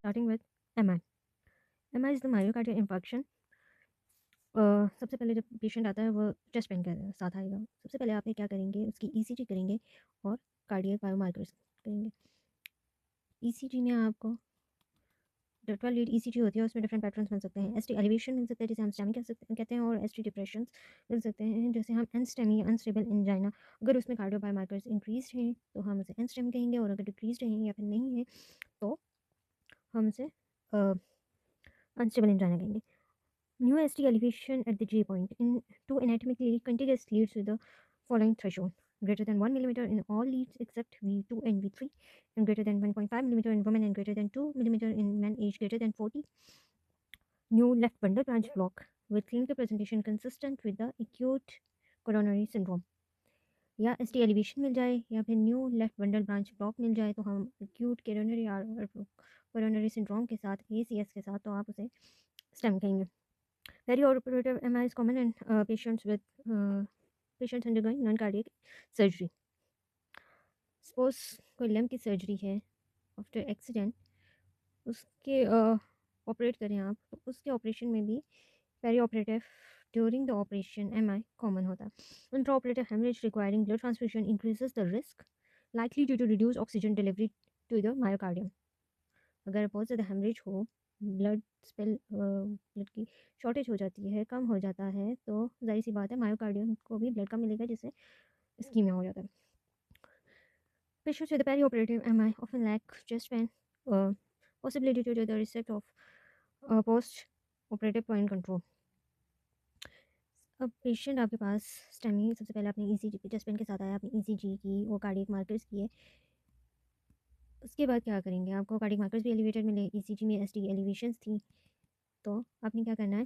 Starting with MI। MI is the myocardial infarction. सबसे पहले जब पेशेंट आता है वो चेस्ट पेन के साथ आएगा। सबसे पहले आप क्या करेंगे, उसकी ECG करेंगे और कार्डियक बायोमार्कर्स करेंगे। ECG में आपको 12 लीड ECG होती है, उसमें डिफरेंट पैटर्न्स मिल सकते हैं। ST एलिवेशन मिल सकता है जिसे हम स्टेमी कहते हैं, और ST डिप्रेशंस मिल सकते हैं जैसे हम अनस्टेमी अनस्टेबल एंजाइना। अगर उसमें कार्डियो बायोमार्कर्स इंक्रीज हैं तो हम उसे अनस्टेमी कहेंगे, और अगर डिक्रीज हैं या फिर नहीं है तो हम उसे अनस्टेबल एंजाइना कहेंगे। New ST elevation at the G point in two anatomically contiguous leads with the following threshold: greater than 1 millimeter in all leads except V2 and V3, and greater than 1.5 millimeter in women, and greater than 2 millimeter in men aged greater than 40. New left bundle branch block with clinical presentation consistent with the acute coronary syndrome. या ST elevation मिल जाए या फिर new left bundle branch block मिल जाए तो हम acute coronary syndrome के साथ, ACS के साथ, तो आप उसे स्टेम कहेंगे। Perioperative MI is common in patients undergoing non-cardiac surgery. Suppose कोई लैम्प की सर्जरी है आफ्टर एक्सीडेंट, उसके ऑपरेट करें आप, तो उसके ऑपरेशन में भी perioperative during the operation MI common होता है। Intraoperative haemorrhage requiring blood transfusion increases the risk likely due to reduce oxygen delivery to the myocardium. अगर बहुत ज़्यादा हेमरेज हो, ब्लड की शॉर्टेज हो जाती है, कम हो जाता है, तो ज़ाहिर सी बात है मायोकार्डियम को भी ब्लड कम मिलेगा, जिससे इस्कीमिया हो जाता है। Patients with perioperative MI often lack chest pain, possibly due to the receipt of post-operative point control. अब पेशेंट आपके पास स्टेमी, सबसे पहले आपने ECG चेस्ट पेन के साथ आया, आपने ECG की, वो कार्डियक मार्कर्स किए। उसके बाद क्या करेंगे, आपको कार्डियक मार्कर्स भी एलिवेटेड मिले, ECG में ST एलिवेशंस थी, तो आपने क्या करना है,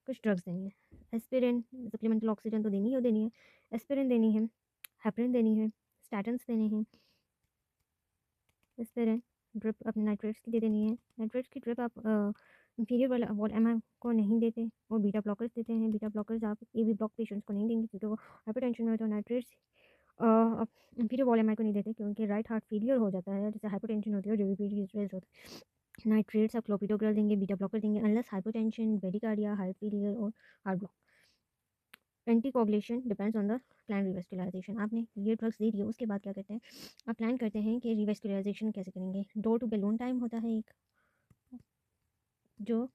कुछ ड्रग्स देनी है। एस्पिरिन, सप्लीमेंटल ऑक्सीजन तो देनी है, एस्पिरिन देनी है, हेपरिन देनी है, स्टैटिन्स देने हैं। एस्पिरिन ड्रिप अपने नाइट्रेट्स की दे देनी है। नाइट्रेट्स की ड्रिप आप इंफीरियर वाला वॉल MI को नहीं देते, और बीटा ब्लॉकर्स देते हैं। बीटा ब्लॉकर्स आप AV ब्लॉक पेशेंट्स को नहीं देंगे क्योंकि वो हाइपरटेंशन में, तो नाइट्रेट्स इंफीरियर वॉल MI को नहीं देते क्योंकि राइट हार्ट फेलियर हो जाता है, जैसे हाइपरटेंशन होती है और DVT रेज होता है। नाइट्रेट्स आप क्लोपिडोग्राल देंगे, बीटा ब्लॉकर देंगे, unless hypertension, bradycardia, heart failure और heart block. Anticoagulation depends on the plan revascularization. आपने ये ड्रग्स दे दिए, उसके बाद क्या करते हैं, आप प्लान करते हैं कि रिवेस्कुलराइजेशन कैसे करेंगे। डोर टू बेलून टाइम होता है एक, जो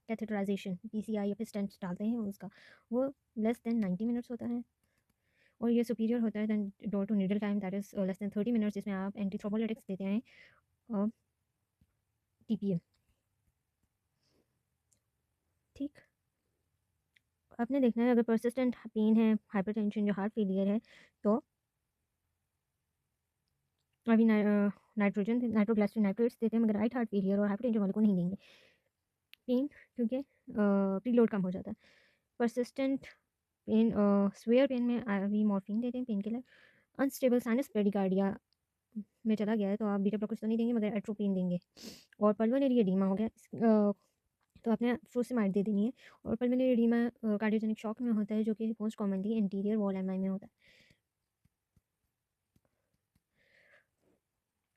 कैथेटराइजेशन PCI या फिर स्टेंट्स डालते हैं उसका, वो लेस देन 90 मिनट्स होता है, और ये सुपीरियर होता है than door to needle time, that is less than 30 minutes, जिसमें आप एंटी थ्रोम्बोलिटिक्स देते हैं, TPA। ठीक, आपने देखना है अगर परसिस्टेंट पेन है, हाइपरटेंशन, जो हार्ट फेलियर है, तो अभी नाइट्रोग्लिसरीन नाइट्रेट्स देते हैं, मगर राइट हार्ट फेलियर और हाइपरटेंशन वाले को नहीं देंगे। पेन क्योंकि प्रीलोड कम हो जाता है। परसिस्टेंट पेन, स्वेयर पेन में अभी मॉर्फिन देते हैं pain killer. Unstable sinus bradycardia में चला गया है तो आप बीटा ब्लॉकर्स तो नहीं देंगे, मगर एट्रोपिन देंगे। और पल्मोनरी एडीमा हो गया, तो आपने फ्रूसिमाइड दे देनी है। और पल्मोनरी एडीमा कार्डियोजेनिक शॉक में होता है, जो कि most commonly interior wall MI में होता है।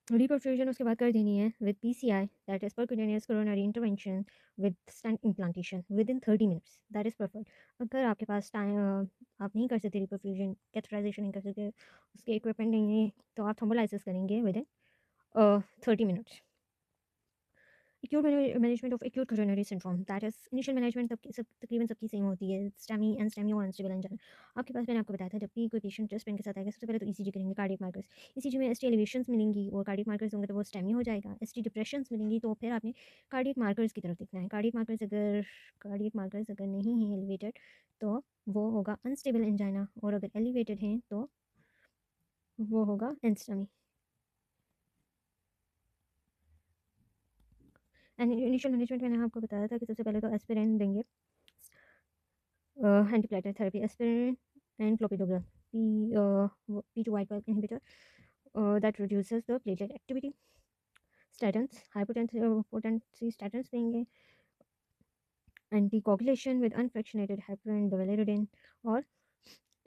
रिपरफ्यूजन उसके बाद कर देनी है with PCI, that is percutaneous coronary intervention with stent implantation within 30 minutes, that is preferred. अगर आपके पास टाइम, आप नहीं कर सकते रिपरफ्यूजन, कैथेटराइजेशन नहीं कर सकते, उसके इक्विपमेंट नहीं है, तो आप थ्रोम्बोलाइसिस करेंगे with in 30 minutes. Acute management of acute coronary syndrome, that is initial management तकरीबन सबकी सेम होती है, स्टेमी, अनस्टेमी और अनस्टेबल एंजाइना। आपके पास मैंने आपको बताया था, जब भी कोई पेशेंट चेस्ट पेन के साथ आएगा, सबसे पहले तो ECG करेंगे, कार्डियक मार्कर्स। ECG में ST एलिवेशंस मिलेंगी और कार्डियक मार्कर्स होंगे तो वो स्टेमी हो जाएगा। ST डिप्रेशंस मिलेंगी तो फिर आपने कार्डियक मार्कर्स की तरफ देखना है। कार्डियक मार्कर्स अगर नहीं है एलिवेटेड तो वो होगा अनस्टेबल एंजाइना, और अगर एलिवेटेड हैं तो वो होगा एंस्टेमी। एंड इनिशियल मैनेजमेंट मैंने आपको बताया था कि सबसे पहले तो एस्पिरिन देंगे, antiplatelet therapy, aspirin and clopidogrel, P2 white bulb inhibitor, that reduces the platelet activity. Statins, hypotensive statins देंगे, anticoagulation with unfractionated heparin, beviridin, or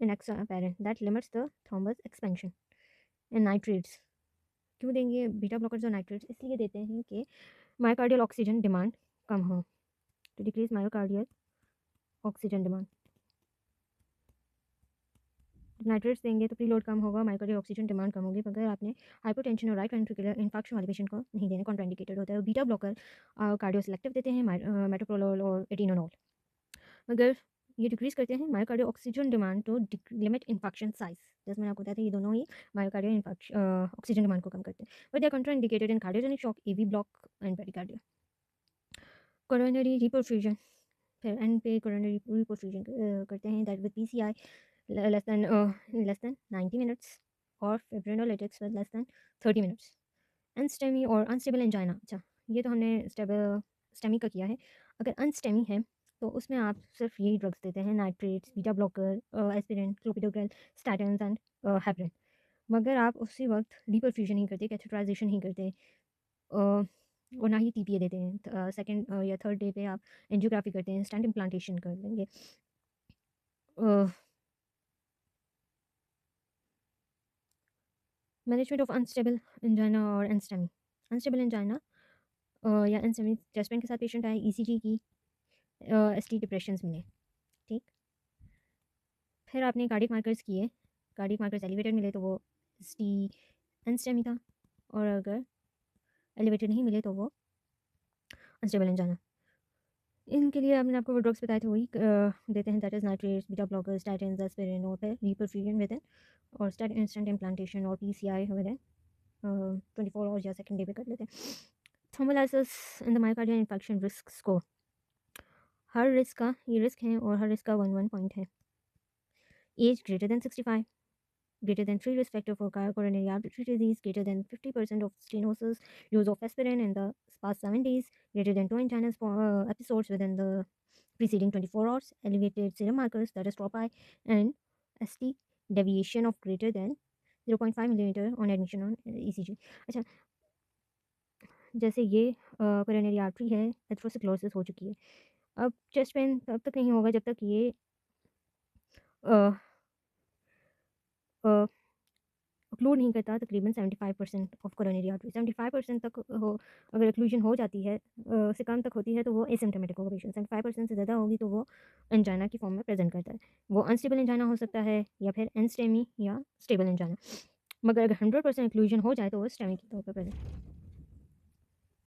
enoxaparin, that limits the thrombus expansion. And nitrates क्यों देंगे, beta blockers और nitrates इसलिए देते हैं कि myocardial oxygen demand कम हो, to decrease myocardial oxygen demand. Nitrates देंगे तो प्रीलोड कम होगा, मायोकार्डियल ऑक्सीजन डिमांड कम होगी। मगर आपने हाइपोटेंशन और राइट वेंट्रिकुलर इन्फार्क्शन वाले पेशेंट को नहीं देने, कॉन्ट्राइंडिकेटेड होता है। बीटा ब्लॉकर कार्डियो सेलेक्टिव देते हैं, मेटोप्रोलोल और एटिनोल, मगर ये डिक्रीज करते हैं myocardial oxygen demand to limit infection size. जैसे मैंने आपको बताया था, ये दोनों ही मायोकार्डियल ऑक्सीजन डिमांड को कम करते हैं। But they are contraindicated in cardiogenic shock, AV block and pericardia. Coronary reperfusion, फिर एंड पे कोरोनरी रिपरफ्यूजन करते हैं, that with PCI less than 90 minutes और fibrinolytics with less than 30 minutes। अनस्टेमी और अनस्टेबल एंजाइना, अच्छा ये तो हमने स्टेमी का किया है। अगर अनस्टेमी है तो उसमें आप सिर्फ यही ड्रग्स देते हैं, nitrates, beta blocker, aspirin, clopidogrel, statins and heparin. मगर आप उसी वक्त रिपरफ्यूजन नहीं करते, कैथेटराइजेशन नहीं करते, और ना ही टीपीए देते हैं। सेकंड या थर्ड डे पे आप एंजियोग्राफी करते हैं, स्टेंट इम्प्लांटेशन कर देंगे। मैनेजमेंट ऑफ अनस्टेबल एंजाइना और एनस्टेमी। अनस्टेबल एंजाइना या एनस्टेमी, चेस्ट पेन के साथ पेशेंट आए, ईसीजी की, एसटी डिप्रेशंस मिले, ठीक। फिर आपने कार्डिक मार्कर्स किए, कार्डिक मार्कर्स एलिवेटेड मिले तो वो एसटी एनस्टेमी था, और अगर एलिवेटेड नहीं मिले तो वो अनस्टेबल एंजाइना। इनके लिए आपने आपको वो ड्रग्स बताए थे वही देते हैं, that is nitrates, beta blockers, statins, aspirin, और फिर रिपरफ्यूजन विद इन, और स्टेंट इम्प्लांटेशन और पीसीआई विद इन 24 आवर्स या सेकंड डे पे कर लेते हैं। Thrombolysis in the myocardial infection risk score, her risk का ये रिस्क है और हर रिस्क का 1 पॉइंट है। Age greater than 65, greater than 3 risk factor for coronary artery disease, greater than 50% of stenosis, use of aspirin in the past 7 days, greater than 2 angina episodes within the preceding 24 hours, elevated serum markers, that is TROP-I, and ST deviation of greater than 0.5 millimeter on admission on ECG। अच्छा, जैसे ये coronary artery है, atherosclerosis हो चुकी है, अब chest pain तब तक नहीं होगा जब तक ये ओक्लूड नहीं करता तकरीबन 75% ऑफ कोरोनरी आर्टरी। 75% तक हो, अगर ओक्लूजन हो जाती है, से कम तक होती है तो वो एसिम्प्टोमेटिक होगा पेशेंट। 75% से ज़्यादा होगी तो वो एंजाइना की फॉर्म में प्रेजेंट करता है। वो अनस्टेबल एंजाइना हो सकता है या फिर एनस्टेमी या स्टेबल एंजाइना। मगर अगर 100% ओक्लूजन हो जाए तो वो स्टेमी के तौर पर प्रेजेंट